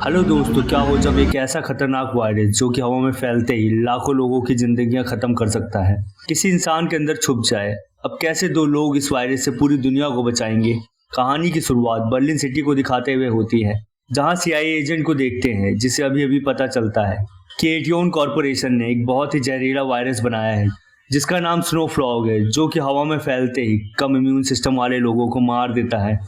Hello दोस्तों, क्या हो जब एक ऐसा खतरनाक वायरस जो कि हवा में फैलते ही लाखों लोगों की जिंदगियां खत्म कर सकता है किसी इंसान के अंदर छुप जाए। अब कैसे दो लोग इस वायरस से पूरी दुनिया को बचाएंगे। कहानी की शुरुआत बर्लिन सिटी को दिखाते हुए होती है, जहां सीआईए एजेंट को देखते हैं जिसे अभी अभी पता चलता है कि एटियोन कॉरपोरेशन ने एक बहुत ही जहरीला वायरस बनाया है जिसका नाम स्नो फ्लॉग है, जो कि हवा में फैलते ही कम इम्यून सिस्टम वाले लोगों को मार देता है।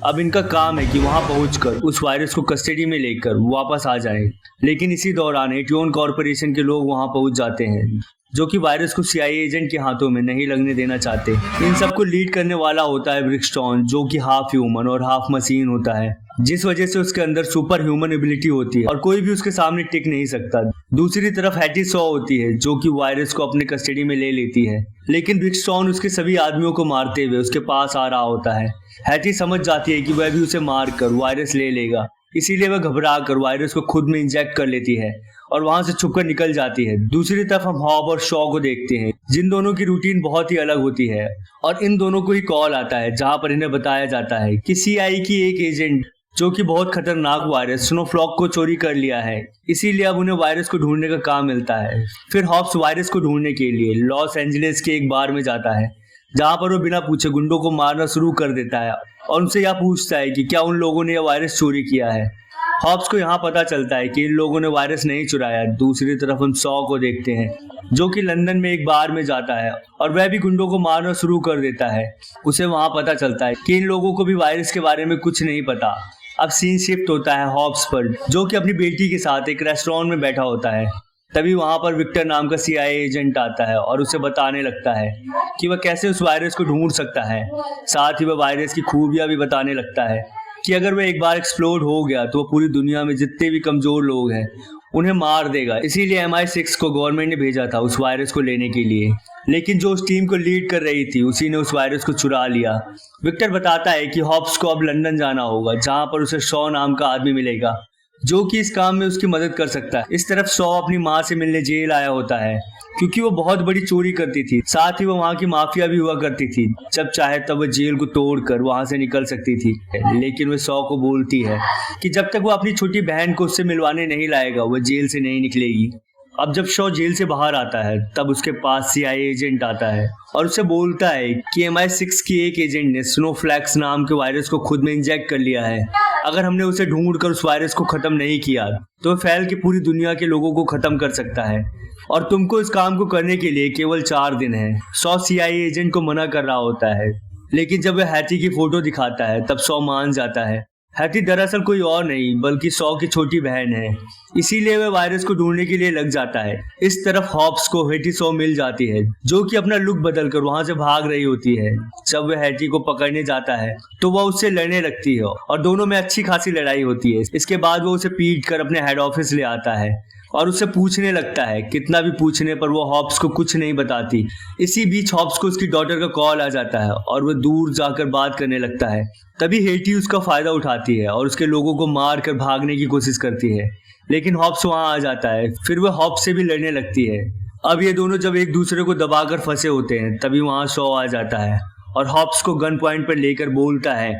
अब इनका काम है कि वहां पहुंचकर उस वायरस को कस्टडी में लेकर वापस आ जाए। लेकिन इसी दौरान एटियोन कॉरपोरेशन के लोग वहां पहुंच जाते हैं, जो कि वायरस को सीआईए एजेंट के हाथों में नहीं लगने देना चाहते। इन सबको लीड करने वाला होता है ब्रिक्सटॉन, जो कि हाफ ह्यूमन और हाफ मशीन होता है, जिस वजह से उसके अंदर सुपर ह्यूमन एबिलिटी होती है और कोई भी उसके सामने टिक नहीं सकता। दूसरी तरफ हैटी सॉ होती है, जो कि वायरस को अपने कस्टडी में ले लेती है, लेकिन ब्रिक्सटॉन उसके सभी आदमियों को मारते हुए उसके पास आ रहा होता है। हैटी समझ जाती है कि वह भी उसे मारकर वायरस ले लेगा, इसीलिए वह घबरा कर वायरस को खुद में इंजेक्ट कर लेती है और वहां से छुपकर निकल जाती है। दूसरी तरफ हम हॉब और शॉ को देखते हैं, जिन दोनों की रूटीन बहुत ही अलग होती है और इन दोनों को ही कॉल आता है, जहां पर इन्हें बताया जाता है कि सीआई की एक एजेंट जो कि बहुत खतरनाक वायरस स्नो फ्लॉग को चोरी कर लिया है, इसीलिए अब उन्हें वायरस को ढूंढने का काम मिलता है। फिर हॉब्स वायरस को ढूंढने के लिए लॉस एंजलिस के एक बार में जाता है, जहां पर वो बिना पूछे गुंडों को मारना शुरू कर देता है और उनसे यह पूछता है कि क्या उन लोगों ने यह वायरस चोरी किया है। हॉब्स को यहाँ पता चलता है कि इन लोगों ने वायरस नहीं चुराया। दूसरी तरफ हम सॉ को देखते हैं, जो कि लंदन में एक बार में जाता है और वह भी गुंडों को मारना शुरू कर देता है। उसे वहां पता चलता है कि इन लोगों को भी वायरस के बारे में कुछ नहीं पता। अब सीन शिफ्ट होता है हॉब्स पर, जो कि अपनी बेटी के साथ एक रेस्टोरेंट में बैठा होता है। तभी वहां पर विक्टर नाम का सीआईए एजेंट आता है और उसे बताने लगता है कि वह कैसे उस वायरस को ढूंढ सकता है। साथ ही वह वायरस की खूबियां भी बताने लगता है कि अगर वह एक बार एक्सप्लोड हो गया तो वह पूरी दुनिया में जितने भी कमजोर लोग हैं उन्हें मार देगा। इसीलिए MI6 को गवर्नमेंट ने भेजा था उस वायरस को लेने के लिए, लेकिन जो उस टीम को लीड कर रही थी उसी ने उस वायरस को चुरा लिया। विक्टर बताता है कि हॉब्स को अब लंदन जाना होगा, जहां पर उसे शॉ नाम का आदमी मिलेगा, जो कि इस काम में उसकी मदद कर सकता है। इस तरफ शॉ अपनी माँ से मिलने जेल आया होता है, क्योंकि वो बहुत बड़ी चोरी करती थी। साथ ही वो वहाँ की माफिया भी हुआ करती थी, जब चाहे तब वो जेल को तोड़कर वहां से निकल सकती थी। लेकिन वो शॉ को बोलती है कि जब तक वो अपनी छोटी बहन को उससे मिलवाने नहीं लाएगा वो जेल से नहीं निकलेगी। अब जब शॉ जेल से बाहर आता है, तब उसके पास सीआईए एजेंट आता है और उसे बोलता है कि MI6 की एक एजेंट ने स्नोफ्लैक्स नाम के वायरस को खुद में इंजेक्ट कर लिया है। अगर हमने उसे ढूंढकर उस वायरस को खत्म नहीं किया तो वह फैल के पूरी दुनिया के लोगों को खत्म कर सकता है और तुमको इस काम को करने के लिए केवल 4 दिन है। शॉ सीआईए एजेंट को मना कर रहा होता है, लेकिन जब वह हैटी की फोटो दिखाता है तब शॉ मान जाता है। हैटी दरअसल कोई और नहीं बल्कि शॉ की छोटी बहन है, इसीलिए वह वायरस को ढूंढने के लिए लग जाता है। इस तरफ हॉब्स को हैटी सॉ मिल जाती है, जो कि अपना लुक बदलकर वहां से भाग रही होती है। जब वह हैटी को पकड़ने जाता है तो वह उससे लड़ने लगती है और दोनों में अच्छी खासी लड़ाई होती है। इसके बाद वो उसे पीट कर अपने हेड ऑफिस ले आता है और उससे पूछने लगता है। कितना भी पूछने पर वो हॉब्स को कुछ नहीं बताती। इसी बीच हॉब्स को उसकी डॉटर का कॉल आ जाता है और वह दूर जाकर बात करने लगता है। तभी हेटी उसका फायदा उठाती है और उसके लोगों को मार कर भागने की कोशिश करती है, लेकिन हॉब्स वहां आ जाता है। फिर वह हॉब्स से भी लड़ने लगती है। अब ये दोनों जब एक दूसरे को दबाकर फंसे होते हैं, तभी वहां शॉ आ जाता है और हॉब्स को गन पॉइंट पर लेकर बोलता है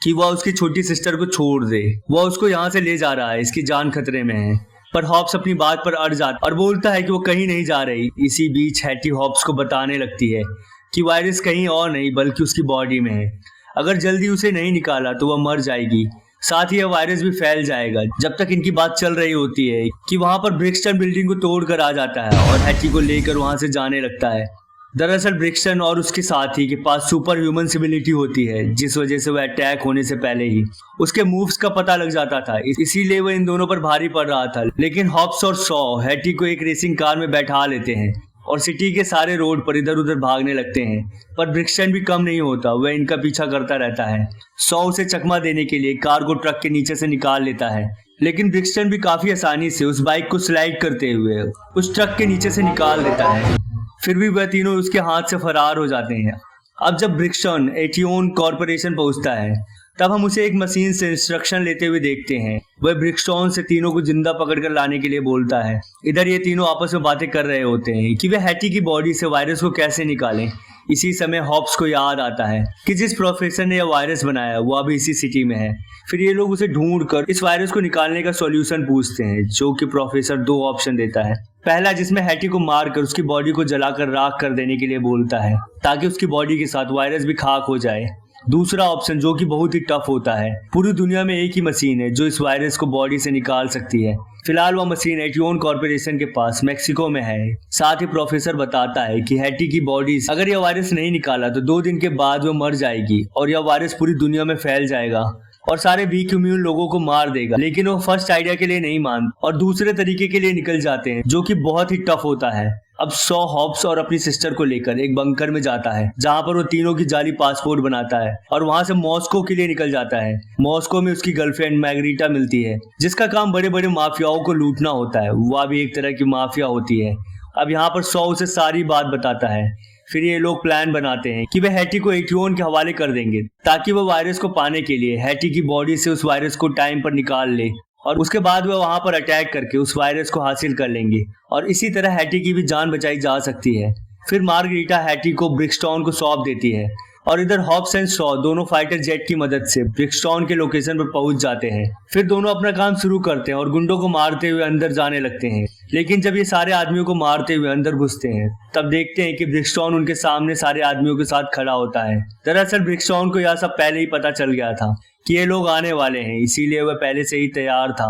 कि वह उसकी छोटी सिस्टर को छोड़ दे, वह उसको यहाँ से ले जा रहा है, इसकी जान खतरे में है। पर हॉब्स अपनी बात पर अड़ जाता और बोलता है कि वो कहीं नहीं जा रही। इसी बीच हैटी हॉब्स को बताने लगती है कि वायरस कहीं और नहीं बल्कि उसकी बॉडी में है। अगर जल्दी उसे नहीं निकाला तो वह मर जाएगी, साथ ही यह वायरस भी फैल जाएगा। जब तक इनकी बात चल रही होती है कि वहां पर ब्रिक्सटन बिल्डिंग को तोड़ कर आ जाता है और हैटी को लेकर वहां से जाने लगता है। दरअसल ब्रिक्सटन और उसके साथी के पास सुपर ह्यूमन एबिलिटी होती है, जिस वजह से वह अटैक होने से पहले ही उसके मूव्स का पता लग जाता था, इसीलिए वह इन दोनों पर भारी पड़ रहा था। लेकिन हॉब्स और शॉ हैटी को एक रेसिंग कार में बैठा लेते हैं और सिटी के सारे रोड पर इधर उधर भागने लगते हैं। पर ब्रिक्सटन भी कम नहीं होता, वह इनका पीछा करता रहता है। शॉ उसे चकमा देने के लिए कार को ट्रक के नीचे से निकाल लेता है, लेकिन ब्रिक्सटन भी काफी आसानी से उस बाइक को स्लाइड करते हुए उस ट्रक के नीचे से निकाल देता है। फिर भी वह तीनों उसके हाथ से फरार हो जाते हैं। अब जब ब्रिक्सटन एटियोन कॉरपोरेशन पहुंचता है, तब हम उसे एक मशीन से इंस्ट्रक्शन लेते हुए देखते हैं। वह ब्रिक्सटन से तीनों को जिंदा पकड़कर लाने के लिए बोलता है। इधर ये तीनों आपस में बातें कर रहे होते हैं कि वे हैटी की बॉडी से वायरस को कैसे निकालें। इसी समय हॉब्स को याद आता है कि जिस प्रोफेसर ने यह वायरस बनाया वो अभी इसी सिटी में है। फिर ये लोग उसे ढूंढ कर इस वायरस को निकालने का सॉल्यूशन पूछते हैं, जो कि प्रोफेसर 2 ऑप्शन देता है। पहला, जिसमें हैटी को मारकर उसकी बॉडी को जलाकर राख कर देने के लिए बोलता है ताकि उसकी बॉडी के साथ वायरस भी खाक हो जाए। दूसरा ऑप्शन, जो कि बहुत ही टफ होता है, पूरी दुनिया में एक ही मशीन है जो इस वायरस को बॉडी से निकाल सकती है। फिलहाल वह मशीन एटियोन कॉर्पोरेशन के पास मेक्सिको में है। साथ ही प्रोफेसर बताता है कि हैटी की बॉडी अगर यह वायरस नहीं निकाला तो 2 दिन के बाद वह मर जाएगी और यह वायरस पूरी दुनिया में फैल जाएगा और सारे वीक इम्यून लोगों को मार देगा। लेकिन वो फर्स्ट आइडिया के लिए नहीं मानते और दूसरे तरीके के लिए निकल जाते हैं, जो कि बहुत ही टफ होता है। अब सॉ हॉब्स और अपनी सिस्टर को लेकर एक बंकर में जाता है, जहां पर वो तीनों की जाली पासपोर्ट बनाता है और वहां से मॉस्को के लिए निकल जाता है। मॉस्को में उसकी गर्लफ्रेंड मैग्रीटा मिलती है, जिसका काम बड़े बड़े माफियाओं को लूटना होता है। वह भी एक तरह की माफिया होती है। अब यहाँ पर सॉ उसे सारी बात बताता है। फिर ये लोग प्लान बनाते हैं कि वे हैटी को एटियोन के हवाले कर देंगे ताकि वह वायरस को पाने के लिए हैटी की बॉडी से उस वायरस को टाइम पर निकाल ले और उसके बाद वह वहां पर अटैक करके उस वायरस को हासिल कर लेंगे और इसी तरह हैटी की भी जान बचाई जा सकती है। फिर मार्गरीटा हैटी को ब्रिक्सटॉन को सौंप देती है और इधर हॉब्स एंड सॉ दोनों फाइटर जेट की मदद से ब्रिक्सटॉन के लोकेशन पर पहुंच जाते हैं। फिर दोनों अपना काम शुरू करते हैं और गुंडों को मारते हुए अंदर जाने लगते हैं। लेकिन जब ये सारे आदमियों को मारते हुए अंदर घुसते हैं, तब देखते हैं कि ब्रिक्सटॉन उनके सामने सारे आदमियों के साथ खड़ा होता है। दरअसल ब्रिक्सटॉन को यह सब पहले ही पता चल गया था कि ये लोग आने वाले हैं, इसीलिए वह पहले से ही तैयार था।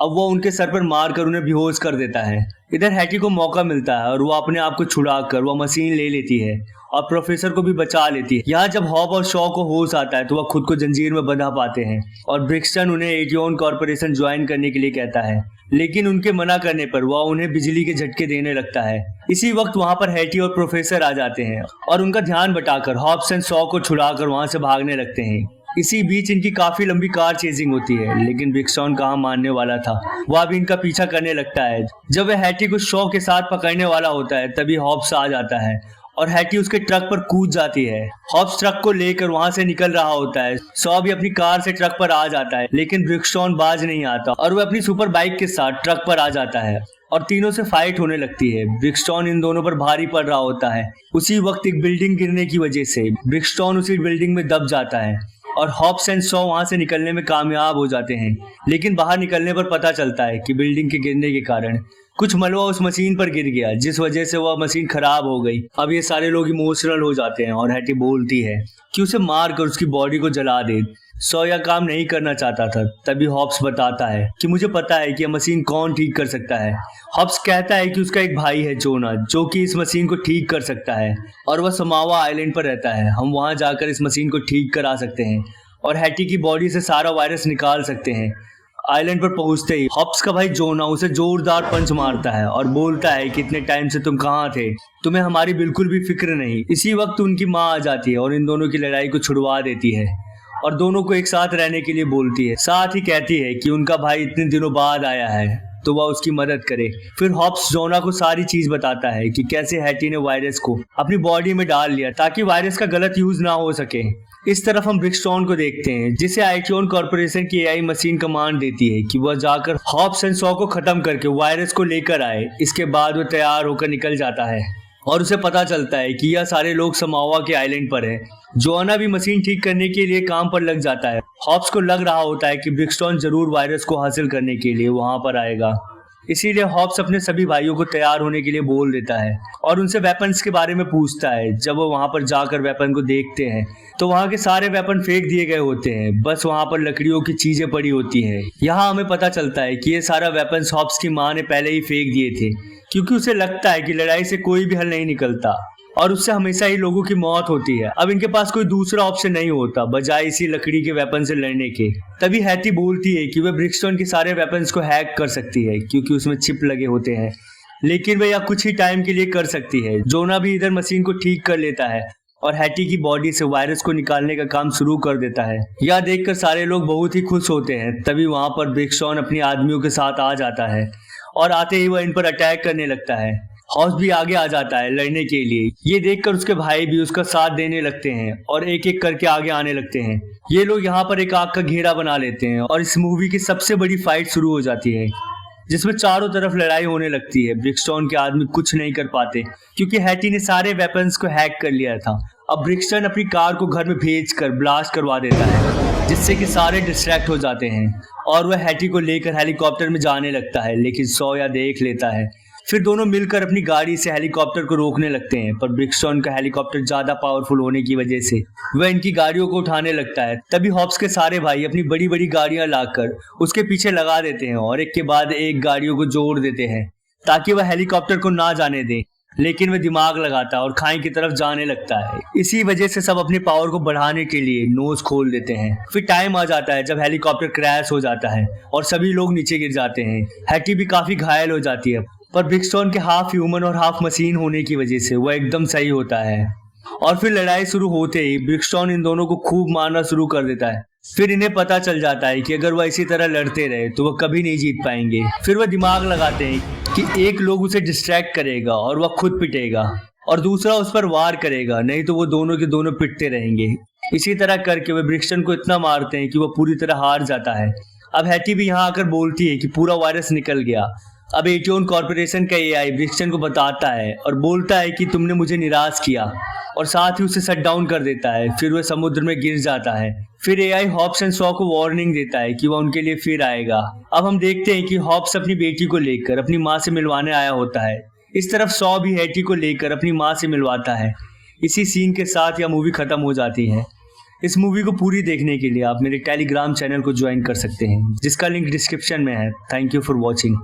अब वो उनके सर पर मारकर उन्हें बेहोश कर देता है। इधर हैटी को मौका मिलता है और वो अपने आप को छुड़ाकर वह मशीन ले लेती है और प्रोफेसर को भी बचा लेती है। यहाँ जब हॉब और शॉ को होश आता है तो वह खुद को जंजीर में बंधा पाते हैं और ब्रिक्सटन उन्हें एटियोन कॉर्पोरेशन ज्वाइन करने के लिए कहता है, लेकिन उनके मना करने पर वह उन्हें बिजली के झटके देने लगता है। इसी वक्त वहाँ पर हैटी और प्रोफेसर आ जाते हैं और उनका ध्यान बटाकर हॉब्स एंड शॉ को छुड़ाकर वहाँ से भागने लगते हैं। इसी बीच इनकी काफी लंबी कार चेजिंग होती है, लेकिन ब्रिक्सटॉन कहाँ मानने वाला था। वह भी इनका पीछा करने लगता है। जब वह हैटी को शॉ के साथ पकड़ने वाला होता है, तभी हॉब्स आ जाता है और हैटी उसके ट्रक पर कूद जाती है। हॉब्स ट्रक को लेकर वहां से निकल रहा होता है। सॉ भी अपनी कार से ट्रक पर आ जाता है, लेकिन ब्रिक्सटॉन बाज नहीं आता और वह अपनी सुपर बाइक के साथ ट्रक पर आ जाता है और तीनों से फाइट होने लगती है। ब्रिक्सटॉन इन दोनों पर भारी पड़ रहा होता है। उसी वक्त एक बिल्डिंग गिरने की वजह से ब्रिक्सटॉन उसी बिल्डिंग में दब जाता है और हॉब्स एंड शॉ वहां से निकलने में कामयाब हो जाते हैं। लेकिन बाहर निकलने पर पता चलता है कि बिल्डिंग के गिरने के कारण कुछ मलबा उस मशीन पर गिर गया, जिस वजह से वह मशीन खराब हो गई। अब ये सारे लोग इमोशनल हो जाते हैं और हैटी बोलती है कि उसे मार कर उसकी बॉडी को जला दे। सॉ यह काम नहीं करना चाहता था। तभी हॉब्स बताता है कि मुझे पता है कि यह मशीन कौन ठीक कर सकता है। हॉब्स कहता है कि उसका एक भाई है जोना, जो कि इस मशीन को ठीक कर सकता है और वह समावा आइलैंड पर रहता है। हम वहां जाकर इस मशीन को ठीक करा सकते हैं और हैटी की बॉडी से सारा वायरस निकाल सकते हैं। आइलैंड पर पहुंचते ही हॉब्स का भाई जोना उसे जोरदार पंच मारता है और बोलता है कि इतने टाइम से तुम कहाँ थे, तुम्हें हमारी बिल्कुल भी फिक्र नहीं। इसी वक्त उनकी माँ आ जाती है और इन दोनों की लड़ाई को छुड़वा देती है और दोनों को एक साथ रहने के लिए बोलती है। साथ ही कहती है कि उनका भाई इतने दिनों बाद आया है तो वह उसकी मदद करे। फिर हॉब्स जोना को सारी चीज बताता है कि कैसे हैटी ने वायरस को अपनी बॉडी में डाल लिया ताकि वायरस का गलत यूज ना हो सके। इस तरफ हम ब्रिक्सटॉन को देखते हैं, जिसे एटियोन कॉर्पोरेशन की एआई मशीन कमांड देती है कि वह जाकर हॉब्स एंड शॉ को खत्म करके वायरस को लेकर आए। इसके बाद वह तैयार होकर निकल जाता है और उसे पता चलता है कि यह सारे लोग समावा के आइलैंड पर है। जोआना भी मशीन ठीक करने के लिए काम पर लग जाता है। हॉब्स को लग रहा होता है कि ब्रिक्सटॉन जरूर वायरस को हासिल करने के लिए वहां पर आएगा, इसीलिए हॉब्स अपने सभी भाइयों को तैयार होने के लिए बोल देता है और उनसे वेपन्स के बारे में पूछता है। जब वो वहां पर जाकर वेपन को देखते हैं तो वहां के सारे वेपन फेंक दिए गए होते हैं, बस वहां पर लकड़ियों की चीजें पड़ी होती हैं। यहाँ हमें पता चलता है कि ये सारा वेपन्स हॉब्स की माँ ने पहले ही फेंक दिए थे, क्योंकि उसे लगता है कि लड़ाई से कोई भी हल नहीं निकलता और उससे हमेशा ही लोगों की मौत होती है। अब इनके पास कोई दूसरा ऑप्शन नहीं होता बजाय इसी लकड़ी के वेपन से लड़ने के। तभी हैटी बोलती है कि वह ब्रिक्सटॉन के सारे वेपन्स को हैक कर सकती है, क्योंकि उसमें चिप लगे होते हैं, लेकिन वह यह कुछ ही टाइम के लिए कर सकती है। जोना भी इधर मशीन को ठीक कर लेता है और हैटी की बॉडी से वायरस को निकालने का काम शुरू कर देता है। यह देखकर सारे लोग बहुत ही खुश होते हैं। तभी वहां पर ब्रिक्सटॉन अपनी आदमियों के साथ आ जाता है और आते ही वह इन पर अटैक करने लगता है। हॉब्स भी आगे आ जाता है लड़ने के लिए। ये देखकर उसके भाई भी उसका साथ देने लगते हैं और एक एक करके आगे आने लगते हैं। ये लोग यहाँ पर एक आग का घेरा बना लेते हैं और इस मूवी की सबसे बड़ी फाइट शुरू हो जाती है। जिसमें चारों तरफ लड़ाई होने लगती है। ब्रिक्सटन के आदमी कुछ नहीं कर पाते क्योंकि हैटी ने सारे वेपन्स को हैक कर लिया था। अब ब्रिक्सटन अपनी कार को घर में भेजकर ब्लास्ट करवा देता है, जिससे कि सारे डिस्ट्रैक्ट हो जाते हैं और वह हैटी को लेकर हेलीकॉप्टर में जाने लगता है, लेकिन सॉया देख लेता है। फिर दोनों मिलकर अपनी गाड़ी से हेलीकॉप्टर को रोकने लगते हैं, पर ब्रिक्सटन का हेलीकॉप्टर ज्यादा पावरफुल होने की वजह से वह इनकी गाड़ियों को उठाने लगता है। तभी हॉब्स के सारे भाई अपनी बड़ी बड़ी गाड़ियां लाकर उसके पीछे लगा देते हैं और एक के बाद एक गाड़ियों को जोड़ देते हैं ताकि वह हेलीकॉप्टर को ना जाने दे, लेकिन वह दिमाग लगाता है और खाई की तरफ जाने लगता है। इसी वजह से सब अपनी पावर को बढ़ाने के लिए नोज खोल देते हैं। फिर टाइम आ जाता है जब हेलीकॉप्टर क्रैश हो जाता है और सभी लोग नीचे गिर जाते हैं। हैटी भी काफी घायल हो जाती है, पर ब्रिक्सटन के हाफ ह्यूमन और हाफ मशीन होने की वजह से वह एकदम सही होता है। और फिर लड़ाई शुरू होते ही ब्रिक्सटन इन दोनों को खूब मारना शुरू कर देता है। फिर इन्हें पता चल जाता है कि अगर वह इसी तरह लड़ते रहे तो वह कभी नहीं जीत पाएंगे। फिर वह दिमाग लगाते हैं कि एक लोग उसे डिस्ट्रैक्ट करेगा और वह खुद पिटेगा और दूसरा उस पर वार करेगा, नहीं तो वो दोनों के दोनों पिटते रहेंगे। इसी तरह करके वे ब्रिक्सटन को इतना मारते हैं कि वह पूरी तरह हार जाता है। अब हैटी भी यहाँ आकर बोलती है कि पूरा वायरस निकल गया। अब एटियोन कॉर्पोरेशन का एआई ब्रिक्सटन को बताता है और बोलता है कि तुमने मुझे निराश किया, और साथ ही उसे शट डाउन कर देता है। फिर वह समुद्र में गिर जाता है। फिर एआई हॉब्स एंड सॉ को वार्निंग देता है कि वह उनके लिए फिर आएगा। अब हम देखते हैं कि हॉब्स अपनी बेटी को लेकर अपनी माँ से मिलवाने आया होता है। इस तरफ सॉ भी हैटी को लेकर अपनी माँ से मिलवाता है। इसी सीन के साथ यह मूवी खत्म हो जाती है। इस मूवी को पूरी देखने के लिए आप मेरे टेलीग्राम चैनल को ज्वाइन कर सकते हैं, जिसका लिंक डिस्क्रिप्शन में है। Thank you for watching.